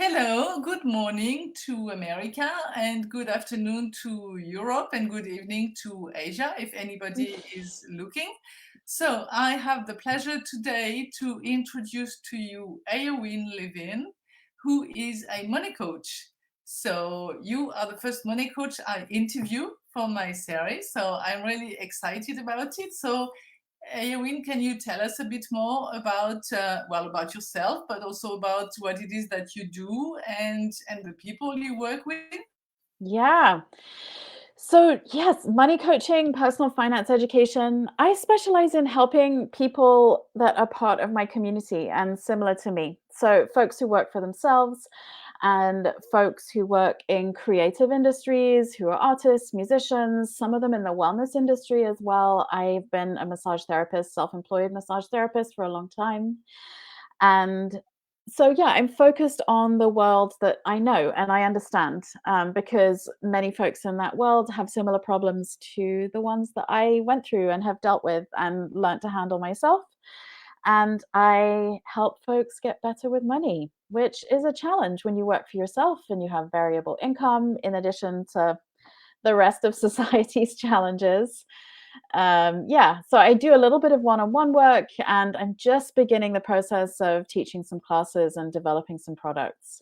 Hello, good morning to America and good afternoon to Europe and good evening to Asia if anybody is looking. So I have the pleasure today to introduce to you Eowyn Levene, who is a money coach. So you are the first money coach I interview for my series. So I'm really excited about it. So Eowyn, can you tell us a bit more about about yourself, but also about what it is that you do and the people you work with? Yeah. So, yes, money coaching, personal finance education. I specialize in helping people that are part of my community and similar to me. So, folks who work for themselves and folks who work in creative industries, who are artists, musicians, some of them in the wellness industry as well. I've been a massage therapist, self employed massage therapist for a long time. And so, yeah, I'm focused on the world that I know and I understand because many folks in that world have similar problems to the ones that I went through and have dealt with and learned to handle myself. And I help folks get better with money, which is a challenge when you work for yourself and you have variable income in addition to the rest of society's challenges. Yeah, so I do a little bit of one-on-one work, and I'm just beginning the process of teaching some classes and developing some products.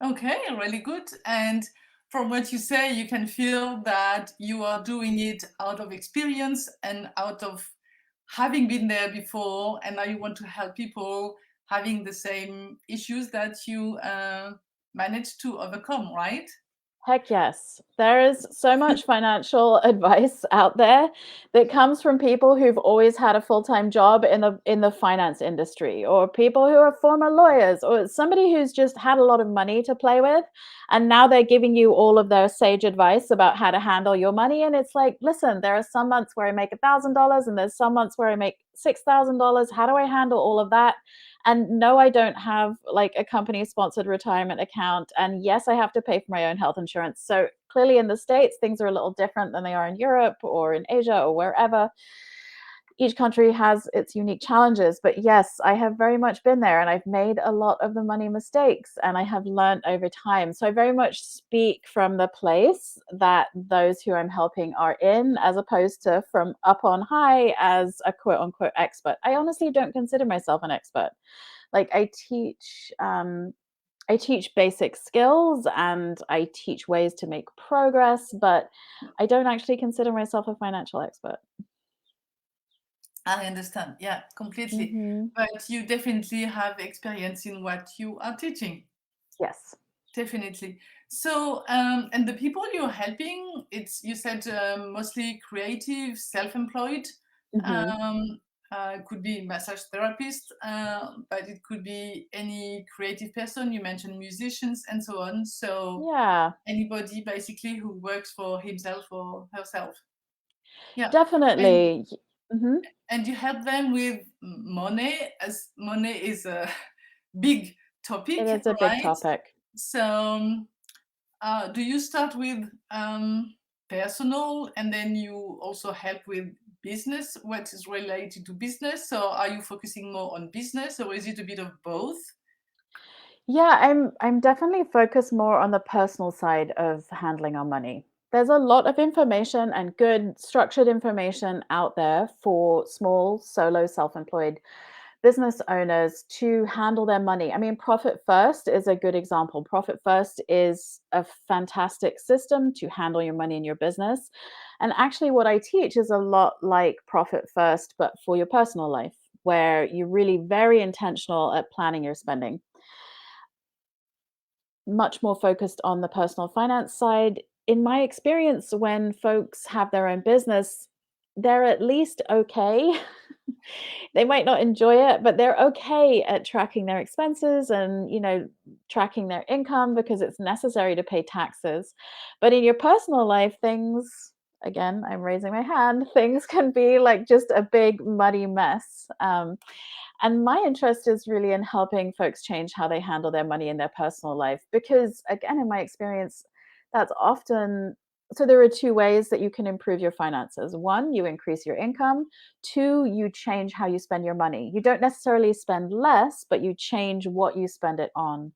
Okay, really good. And from what you say, you can feel that you are doing it out of experience and out of having been there before, and now you want to help people having the same issues that you managed to overcome, right? Heck yes. There is so much financial advice out there that comes from people who've always had a full-time job in the finance industry, or people who are former lawyers, or somebody who's just had a lot of money to play with and now they're giving you all of their sage advice about how to handle your money. And it's like, listen, there are some months where I make $1,000 and there's some months where I make $6,000. How do I handle all of that? And no, I don't have like a company sponsored retirement account. And yes, I have to pay for my own health insurance. So clearly in the States, things are a little different than they are in Europe or in Asia or wherever. Each country has its unique challenges. But yes, I have very much been there and I've made a lot of the money mistakes and I have learned over time. So I very much speak from the place that those who I'm helping are in, as opposed to from up on high as a quote unquote expert. I honestly don't consider myself an expert. Like I teach basic skills and I teach ways to make progress, but I don't actually consider myself a financial expert. I understand. Yeah, completely. Hmm. But you definitely have experience in what you are teaching. Yes. Definitely. So, and the people you're helping, it's you said mostly creative, self-employed. Hmm. Um, could be massage therapist, but it could be any creative person. You mentioned musicians and so on. So Yeah, anybody basically who works for himself or herself. Yeah, and definitely. Hmm. and you help them with money, as money is a big It topic, is a big right? topic. So do you start with personal and then you also help with business, what is related to business? So are you focusing more on business or is it a bit of both? Yeah, I'm definitely focused more on the personal side of handling our money. There's a lot of information and good structured information out there for small solo self-employed business owners to handle their money. I mean, Profit First is a good example. Profit First is a fantastic system to handle your money in your business. And actually, what I teach is a lot like Profit First, but for your personal life, where you're really very intentional at planning your spending. Much more focused on the personal finance side. In my experience, when folks have their own business, they're at least okay. They might not enjoy it, but they're okay at tracking their expenses and, tracking their income because it's necessary to pay taxes. But in your personal life, things, again, I'm raising my hand, things can be like just a big muddy mess. And my interest is really in helping folks change how they handle their money in their personal life. Because, again, in my experience, that's often so there are two ways that you can improve your finances. One, you increase your income. Two, you change how you spend your money. You don't necessarily spend less, but you change what you spend it on.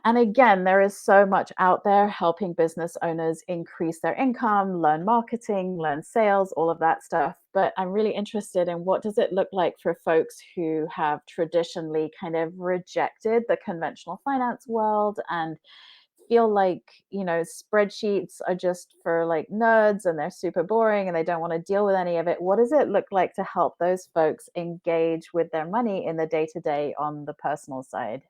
And again, there is so much out there helping business owners increase their income, learn marketing, learn sales, all of that stuff. But I'm really interested in what does it look like for folks who have traditionally kind of rejected the conventional finance world and feel like, spreadsheets are just for like nerds and they're super boring and they don't want to deal with any of it. What does it look like to help those folks engage with their money in the day to day on the personal side?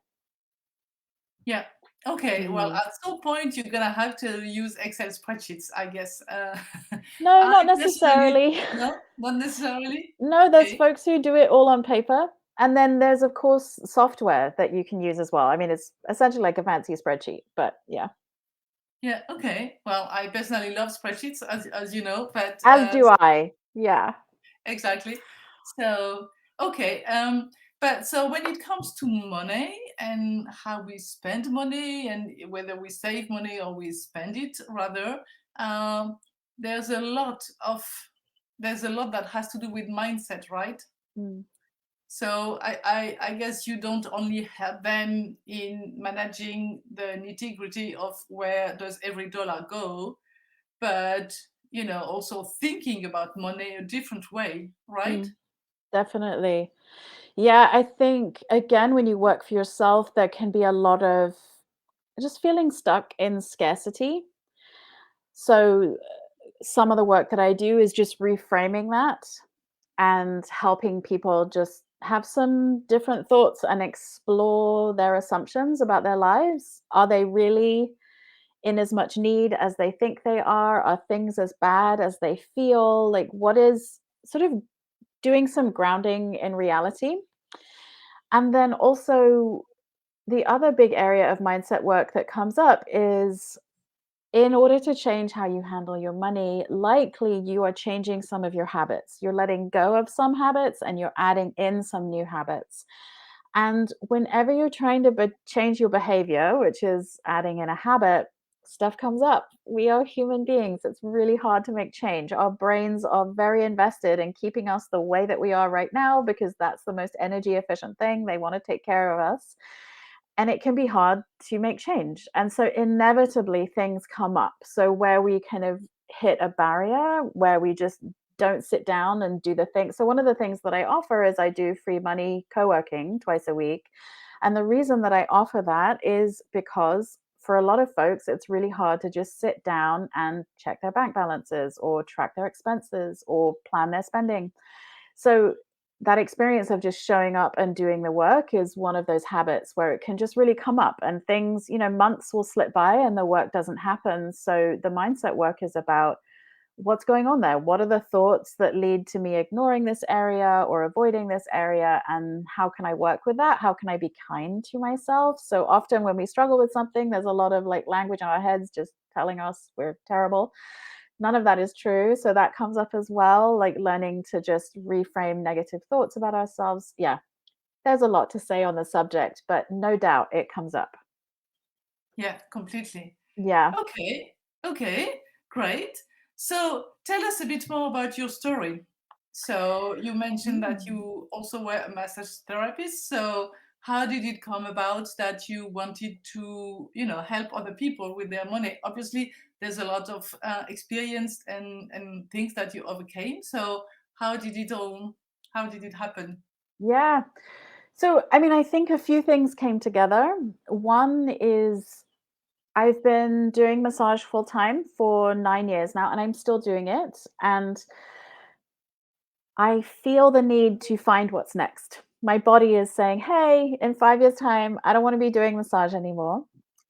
Yeah. Okay. Well, Mm. at some point, you're gonna have to use Excel spreadsheets, I guess. No, I not personally, necessarily. no, not necessarily. No, there's Okay. folks who do it all on paper. And then there's, of course, software that you can use as well. I mean, it's essentially like a fancy spreadsheet, but yeah, Yeah. Okay. Well, I personally love spreadsheets, as you know, but as do I. Yeah. exactly. So, okay. But so when it comes to money and how we spend money and whether we save money or we spend it rather, um, there's a lot of there's a lot that has to do with mindset, right? Mm, So I guess you don't only help them in managing the nitty-gritty of where does every dollar go, but also thinking about money a different way, right? mm, definitely. Yeah, I think again, when you work for yourself, there can be a lot of just feeling stuck in scarcity. So, some of the work that I do is just reframing that and helping people just have some different thoughts and explore their assumptions about their lives. Are they really in as much need as they think they are? Are things as bad as they feel? Like, what is sort of doing some grounding in reality? And then also, the other big area of mindset work that comes up is in order to change how you handle your money, likely you are changing some of your habits. You're letting go of some habits and you're adding in some new habits. And whenever you're trying to change your behavior, which is adding in a habit, stuff comes up. We are human beings. It's really hard to make change. Our brains are very invested in keeping us the way that we are right now because that's the most energy efficient thing. They want to take care of us, and it can be hard to make change. And so inevitably things come up. So where we kind of hit a barrier where we just don't sit down and do the thing. So one of the things that I offer is I do free money co-working twice a week. And the reason that I offer that is because for a lot of folks, it's really hard to just sit down and check their bank balances or track their expenses or plan their spending. So that experience of just showing up and doing the work is one of those habits where it can just really come up and things, months will slip by and the work doesn't happen. So the mindset work is about what's going on there? What are the thoughts that lead to me ignoring this area or avoiding this area? And how can I work with that? How can I be kind to myself? So often when we struggle with something, there's a lot of like language in our heads just telling us we're terrible. None of that is true. So that comes up as well, like learning to just reframe negative thoughts about ourselves. Yeah, there's a lot to say on the subject, but no doubt it comes up. Yeah, completely. Yeah. Okay, okay, great. So tell us a bit more about your story. So you mentioned that Mm. you also were a massage therapist. So how did it come about that you wanted to, help other people with their money? Obviously, there's a lot of experience and things that you overcame. So how did it all? How did it happen? Yeah. So, I mean, I think a few things came together. One is I've been doing massage full time for 9 years now, and I'm still doing it. And I feel the need to find what's next. My body is saying, hey, in 5 years' time, I don't want to be doing massage anymore.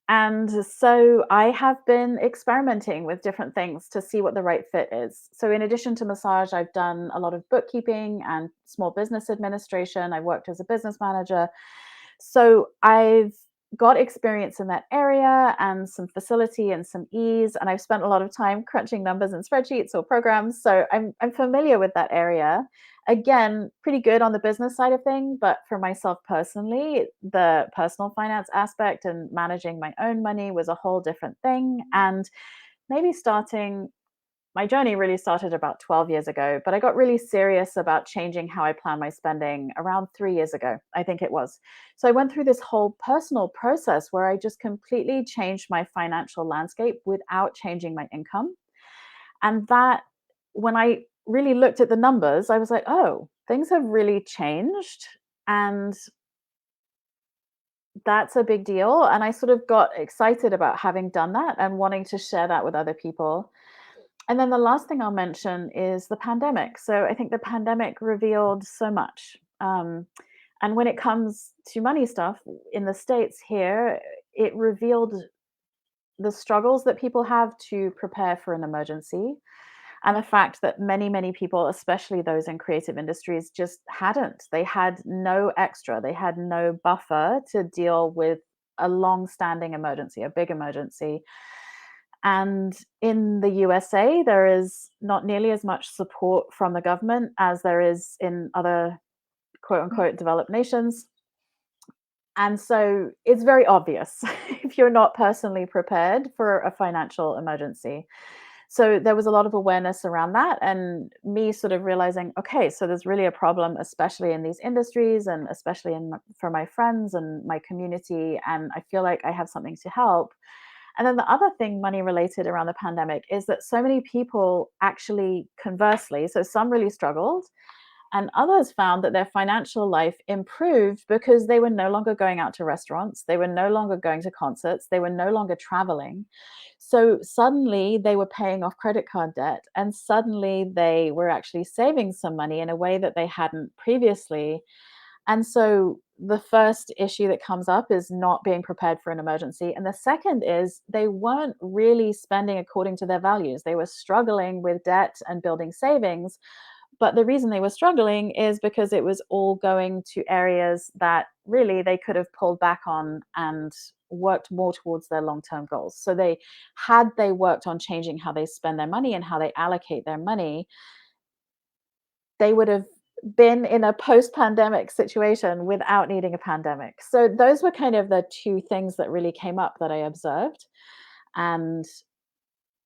And so I have been experimenting with different things to see what the right fit is. So, in addition to massage, I've done a lot of bookkeeping and small business administration. I worked as a business manager. So I've got experience in that area and some facility and some ease. And I've spent a lot of time crunching numbers in spreadsheets or programs. So I'm familiar with that area. Again, pretty good on the business side of things, but for myself personally, the personal finance aspect and managing my own money was a whole different thing. And maybe starting my journey really started about 12 years ago, but I got really serious about changing how I plan my spending around 3 years ago, I think it was. So I went through this whole personal process where I just completely changed my financial landscape without changing my income. And that, when I really looked at the numbers, I was like, oh, things have really changed. And that's a big deal. And I sort of got excited about having done that and wanting to share that with other people. And then the last thing I'll mention is the pandemic. So I think the pandemic revealed so much. And when it comes to money stuff in the States here, it revealed the struggles that people have to prepare for an emergency, and the fact that many, many people, especially those in creative industries, just hadn't. They had no extra, they had no buffer to deal with a long standing emergency, a big emergency. And in the USA, there is not nearly as much support from the government as there is in other quote unquote developed nations. And so it's very obvious if you're not personally prepared for a financial emergency. So there was a lot of awareness around that, and me sort of realizing, okay, so there's really a problem, especially in these industries and especially for my friends and my community. And I feel like I have something to help. And then the other thing, money related around the pandemic, is that so many people actually, conversely, so some really struggled, and others found that their financial life improved because they were no longer going out to restaurants, they were no longer going to concerts, they were no longer traveling. So suddenly they were paying off credit card debt, and suddenly they were actually saving some money in a way that they hadn't previously. And so the first issue that comes up is not being prepared for an emergency. And the second is they weren't really spending according to their values. They were struggling with debt and building savings. But the reason they were struggling is because it was all going to areas that really they could have pulled back on and worked more towards their long-term goals. So they worked on changing how they spend their money and how they allocate their money, they would have been in a post-pandemic situation without needing a pandemic. So those were kind of the two things that really came up that I observed and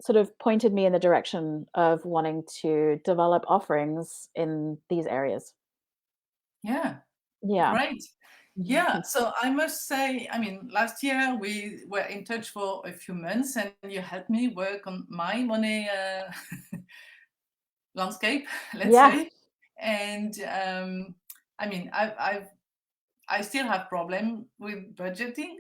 sort of pointed me in the direction of wanting to develop offerings in these areas. Yeah, Yeah. great. Yeah, so I must say, I mean, last year we were in touch for a few months and you helped me work on my money landscape, let's Yeah. say. And I mean, I still have problem with budgeting,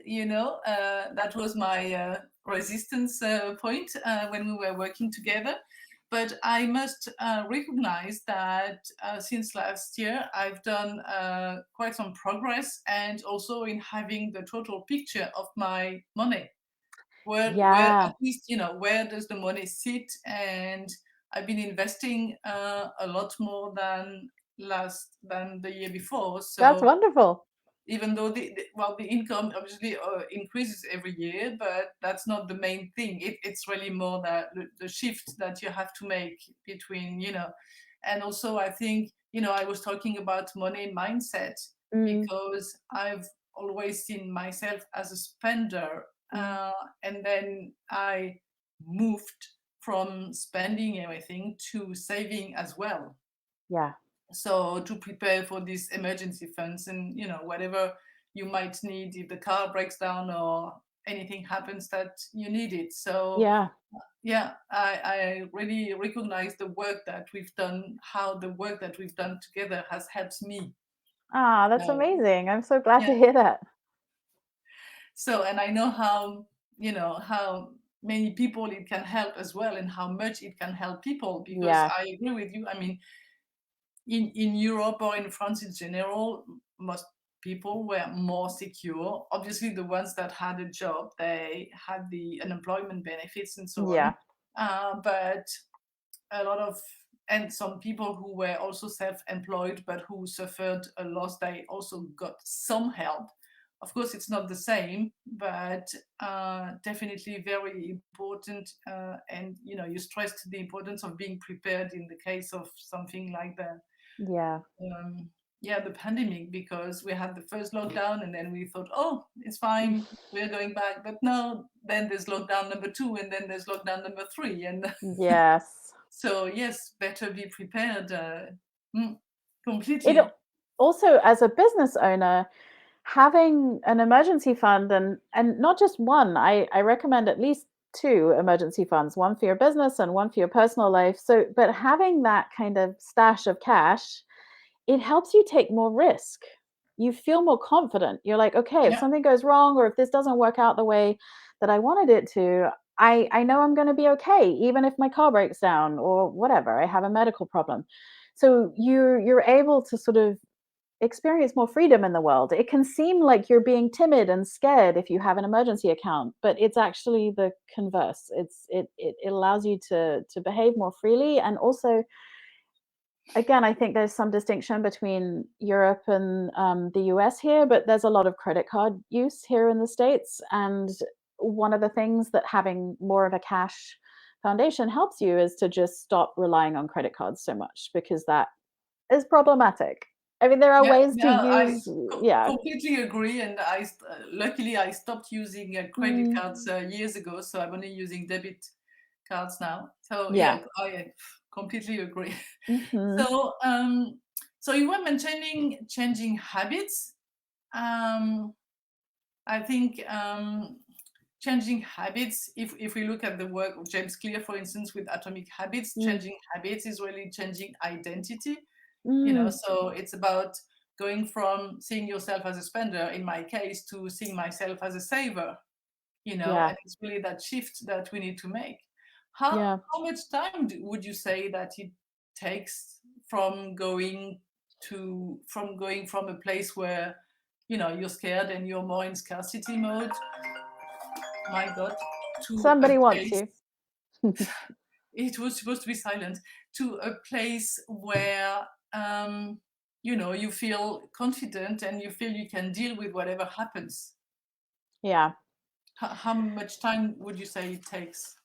that was my resistance point when we were working together. But I must recognize that since last year, I've done quite some progress and also in having the total picture of my money. Where Yeah. at least, where does the money sit? And I've been investing a lot more than the year before. That's So wonderful. even though the income obviously increases every year, but that's not the main thing. It's really more the shift that you have to make between, and also I think, I was talking about money mindset Mm, because I've always seen myself as a spender, mm. and then I moved from spending everything to saving as well, Yeah. so to prepare for these emergency funds and whatever you might need if the car breaks down or anything happens that you need it. So Yeah. yeah, I really recognize the work that we've done, how the work that we've done together has helped me. Ah, that's uh, amazing. I'm so glad yeah, to hear that. so and I know how many people it can help as well and how much it can help people, because Yeah. I agree with you. I mean, in Europe or in France in general, most people were more secure. Obviously, the ones that had a job, they had the unemployment benefits and so on. Yeah. But a lot of and some people who were also self-employed but who suffered a loss, they also got some help. Of course, it's not the same, but definitely very important. And you stressed the importance of being prepared in the case of something like that, Yeah. um, yeah, the pandemic, because we had the first lockdown and then we thought, oh, it's fine, we're going back. But no, then there's lockdown number two and then there's lockdown number three. And Yes. So yes, better be prepared. Mm, It completely. also, as a business owner, having an emergency fund, and not just one, I recommend at least two emergency funds, one for your business and one for your personal life. So, but having that kind of stash of cash, it helps you take more risk. You feel more confident. You're like, okay, if Yeah, something goes wrong or if this doesn't work out the way that I wanted it to, I know I'm going to be okay, even if my car breaks down or whatever. I have a medical problem. So you're able to sort of experience more freedom in the world. It can seem like you're being timid and scared if you have an emergency account, but it's actually the converse. It allows you to behave more freely. And also, again, I think there's some distinction between Europe and the US here, but there's a lot of credit card use here in the States. And one of the things that having more of a cash foundation helps you is to just stop relying on credit cards so much, because that is problematic. I mean, there are yeah, ways to yeah. I use, yeah. completely agree. And luckily I stopped using credit Mm, cards years ago, so I'm only using debit cards now. So yeah. yeah, I completely agree. Mhm. So so you were mentioning changing habits. Um, I think changing habits, if we look at the work of James Clear, for instance, with Atomic Habits, Mm, changing habits is really changing identity. mm, So it's about going from seeing yourself as a spender, in my case, to seeing myself as a saver. yeah, And it's really that shift that we need to make. how yeah. how much time would you say that it takes from going from a place where you're scared and you're more in scarcity mode, my god, to a Somebody wants place, you. it was supposed to be silent, to a place where you feel confident and you feel you can deal with whatever happens? Yeah. How much time would you say it takes?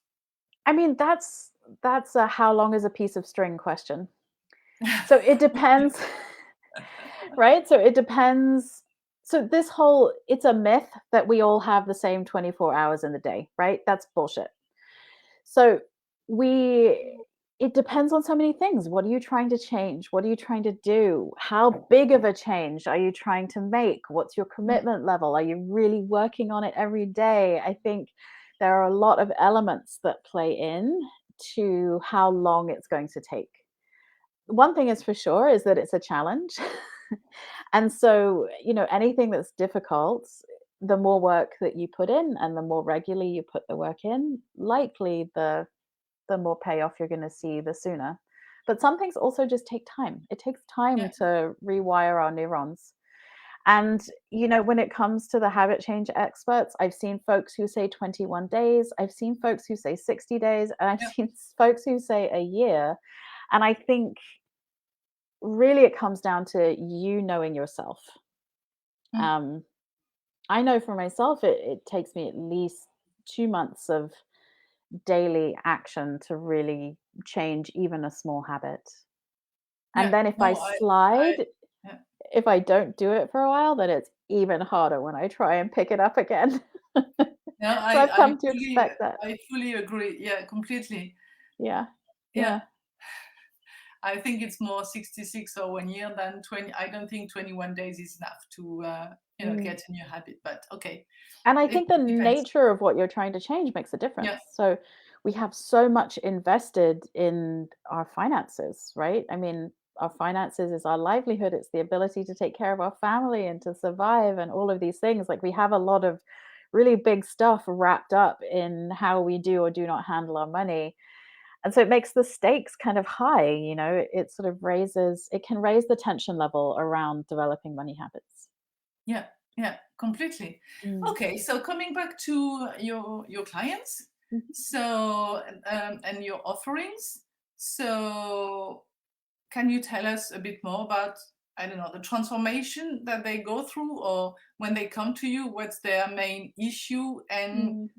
I mean, that's a how long is a piece of string question. So it depends, right? So it depends. So this whole, it's a myth that we all have the same 24 hours in the day, right? That's bullshit. So we it depends on so many things. What are you trying to change? What are you trying to do? How big of a change are you trying to make? What's your Mm, commitment level? Are you really working on it every day? I think there are a lot of elements that play in to how long it's going to take. One thing is for sure is that it's a challenge. And so, anything that's difficult, the more work that you put in and the more regularly you put the work in, likely the more payoff you're going to see the sooner. But some things also just take time. It takes yeah, time to rewire our neurons. And, when it comes to the habit change experts, I've seen folks who say 21 days, I've seen folks who say 60 days, and I've yeah. seen folks who say a year. And I think really it comes down to you knowing yourself. Mm. Um, I know for myself, it takes me at least 2 months of daily action to really change even a small habit. And Yeah, then if I no, I slide, yeah. if I don't do it for a while, then it's even harder when I try and pick it up again. No, So I've come to expect that. I fully agree. Yeah, completely. Yeah. Yeah, Yeah. I think it's more 66 or 1 year than 20. I don't think 21 days is enough to Mm. get a new habit. But okay, And I it think the depends. nature of what you're trying to change makes a Yeah, difference. So we have so much invested in our finances, right? I mean, our finances is our livelihood. It's the ability to take care of our family and to survive and all of these things. Like we have a lot of really big stuff wrapped up in how we do or do not handle our money. And so it makes the stakes kind of high, it sort of it can raise the tension level around developing money habits. yeah, yeah, completely. Mm. Okay, so coming back to your clients, Mhm. so and your offerings. So can you tell us a bit more about, I don't know, the transformation that they go through, or when they come to you, what's their main issue, and Mm.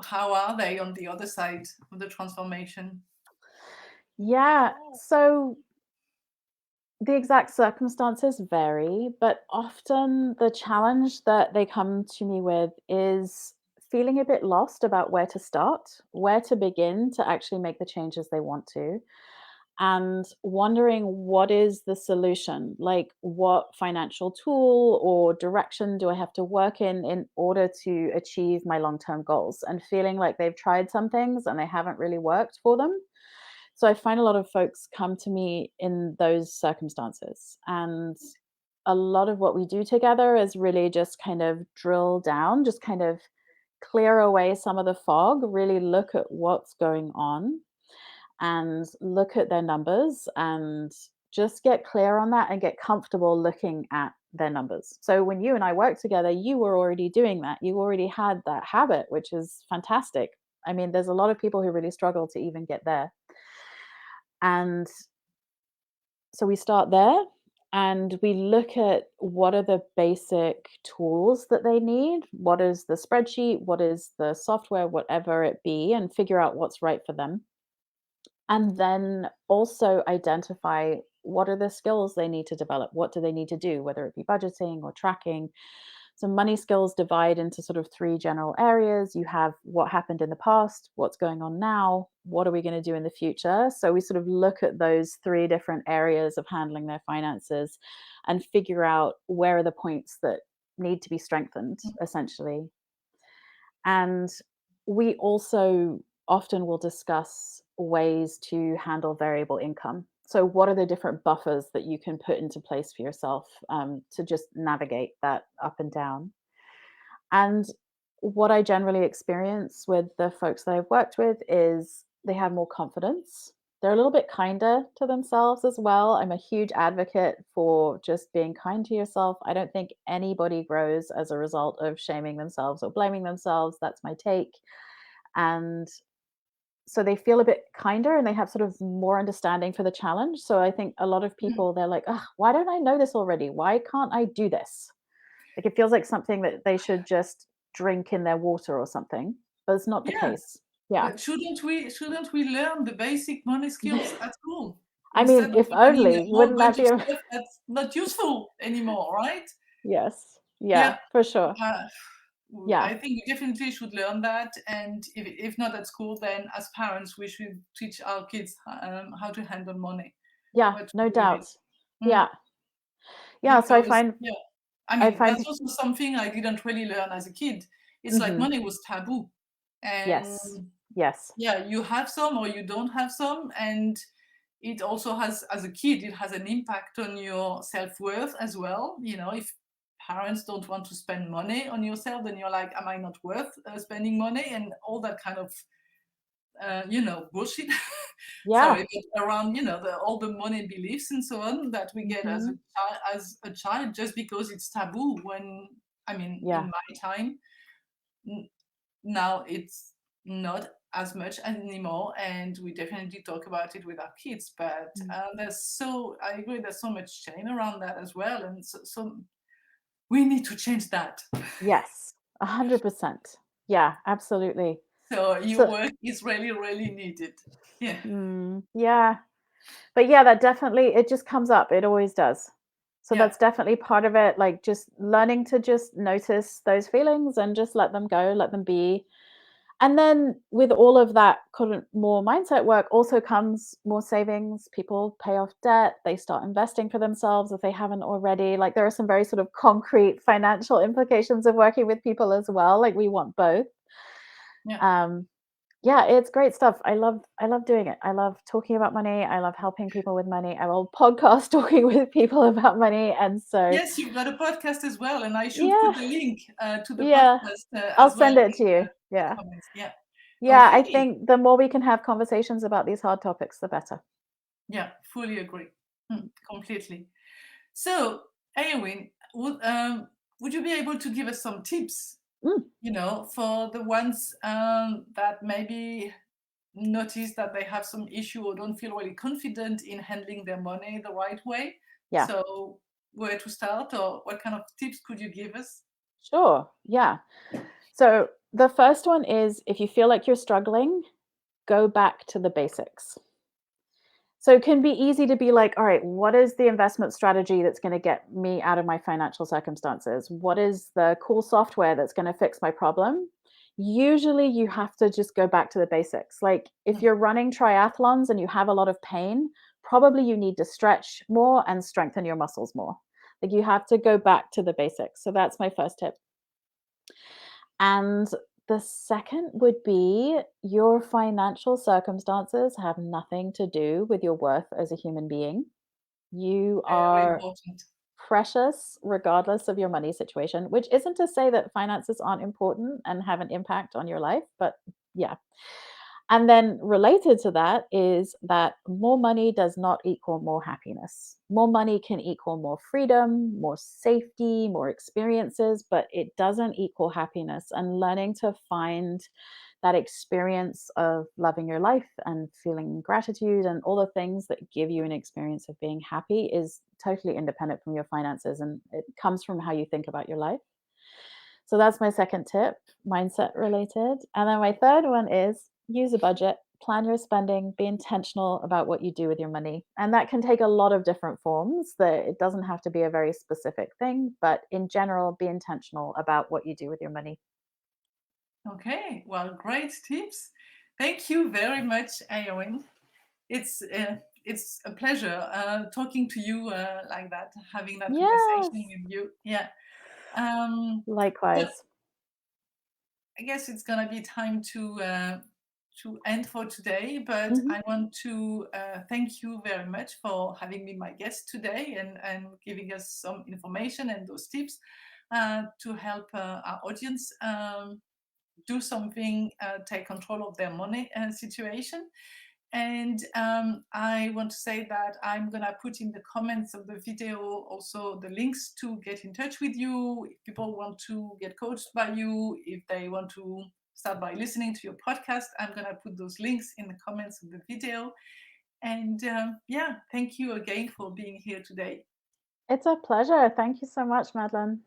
how are they on the other side of the transformation? Yeah. So the exact circumstances vary, but often the challenge that they come to me with is feeling a bit lost about where to start, where to begin to actually make the changes they want to, and wondering what is the solution? Like, what financial tool or direction do I have to work in order to achieve my long term goals? And feeling like they've tried some things and they haven't really worked for them. So I find a lot of folks come to me in those circumstances. And a lot of what we do together is really just kind of drill down, just kind of clear away some of the fog, really look at what's going on and look at their numbers and just get clear on that and get comfortable looking at their numbers. So when you and I worked together, you were already doing that. You already had that habit, which is fantastic. I mean, there's a lot of people who really struggle to even get there. And so we start there and we look at what are the basic tools that they need. What is the spreadsheet? What is the software, whatever it be, and figure out what's right for them. And then also identify what are the skills they need to develop? What do they need to do, whether it be budgeting or tracking? So, money skills divide into sort of three general areas. You have what happened in the past, what's going on now, what are we going to do in the future? So, we sort of look at those three different areas of handling their finances and figure out where are the points that need to be strengthened, essentially. And we also often will discuss ways to handle variable income. So, what are the different buffers that you can put into place for yourself to just navigate that up and down? And what I generally experience with the folks that I've worked with is they have more confidence. They're a little bit kinder to themselves as well. I'm a huge advocate for just being kind to yourself. I don't think anybody grows as a result of shaming themselves or blaming themselves. That's my take. And so they feel a bit kinder and they have sort of more understanding for the challenge. So I think a lot of people, they're like, oh, why don't I know this already? Why can't I do this? Like, it feels like something that they should just drink in their water or something, but it's not the Yeah, case. Yeah. but shouldn't we learn the basic money skills at school I mean, instead of if learning a only, whole wouldn't that bunch be of a stuff that's not useful anymore, right? yes. Yeah, Yeah, for sure. uh, Yeah. I think we definitely should learn that, and if not at school, then as parents, we should teach our kids how to handle money, Yeah, what to no do with it. doubt. Mm, Yeah. Yeah, so because yeah, I I mean find that's also something I didn't really learn as a kid. It's like mhm. money was taboo, and Yes. Yes. yeah, you have some or you don't have some, and it also has, as a kid, it has an impact on your self-worth as well. If parents don't want to spend money on yourself, then you're like, am I not worth spending money, and all that kind of bullshit. Yeah. Sorry, but around all the money beliefs and so on that we get as a Mhm. child, just because it's taboo. When I mean, in Yeah. my time, n- now it's not as much anymore, and we definitely talk about it with our kids. But Mm. I agree, there's so much shame around that as well, and so we need to change that. Yes. 100%. Yeah, absolutely. So your So work is really, really needed. Yeah, yeah. But yeah, that definitely it just comes up. It always does. So yeah, that's definitely part of it, like just learning to just notice those feelings and just let them go, let them be. And then with all of that kind of more mindset work also comes more savings. People pay off debt, they start investing for themselves if they haven't already. Like, there are some very sort of concrete financial implications of working with people as well. Like, we want both. yeah. Um, yeah, it's great stuff. I love doing it. I love talking about money. I love helping people with money. I will podcast talking with people about money. And so, Yes, you've got a podcast as well, and I should yeah, put the link to the yeah, podcast I'll as well send it to in you. the Yeah. comments. Yeah. Yeah, I Okay. think the more we can have conversations about these hard topics, the better. Yeah, fully agree. Completely. So, Eowyn, would you be able to give us some tips, Mm, for the ones that maybe notice that they have some issue or don't feel really confident in handling their money the right way? yeah, So, where to start, or what kind of tips could you give us? sure. Yeah. So the first one is if you feel like you're struggling, go back to the basics. So it can be easy to be like, all right, what is the investment strategy that's going to get me out of my financial circumstances? What is the cool software that's going to fix my problem? Usually you have to just go back to the basics. Like if Mm. you're running triathlons and you have a lot of pain, probably you need to stretch more and strengthen your muscles more. Like you have to go back to the basics. So that's my first tip. And the second would be your financial circumstances have nothing to do with your worth as a human being. You Very are important. precious regardless of your money situation, which isn't to say that finances aren't important and have an impact on your life, but yeah. And then related to that is that more money does not equal more happiness. More money can equal more freedom, more safety, more experiences, but it doesn't equal happiness. And learning to find that experience of loving your life and feeling gratitude and all the things that give you an experience of being happy is totally independent from your finances. And it comes from how you think about your life. So that's my second tip, mindset related. And then my third one is use a budget, plan your spending, be intentional about what you do with your money. And that can take a lot of different forms. That it doesn't have to be a very specific thing, but in general, be intentional about what you do with your money. Okay, well, great tips. Thank you very much, Eowyn. It's a pleasure talking to you like that, having that conversation Yes, with you. Yeah. Um, so likewise. I guess it's gonna be time to end for today, but Mhm. I want to thank you very much for having been my guest today and giving us some information and those tips to help our audience do something, take control of their money situation. And I want to say that I'm gonna put in the comments of the video also the links to get in touch with you if people want to get coached by you, if they want to start by listening to your podcast. I'm gonna put those links in the comments of the video. And yeah, thank you again for being here today. It's a pleasure. Thank you so much, Madeline.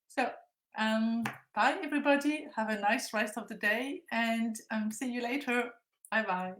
So um, bye everybody. Have a nice rest of the day and see you later. Bye bye.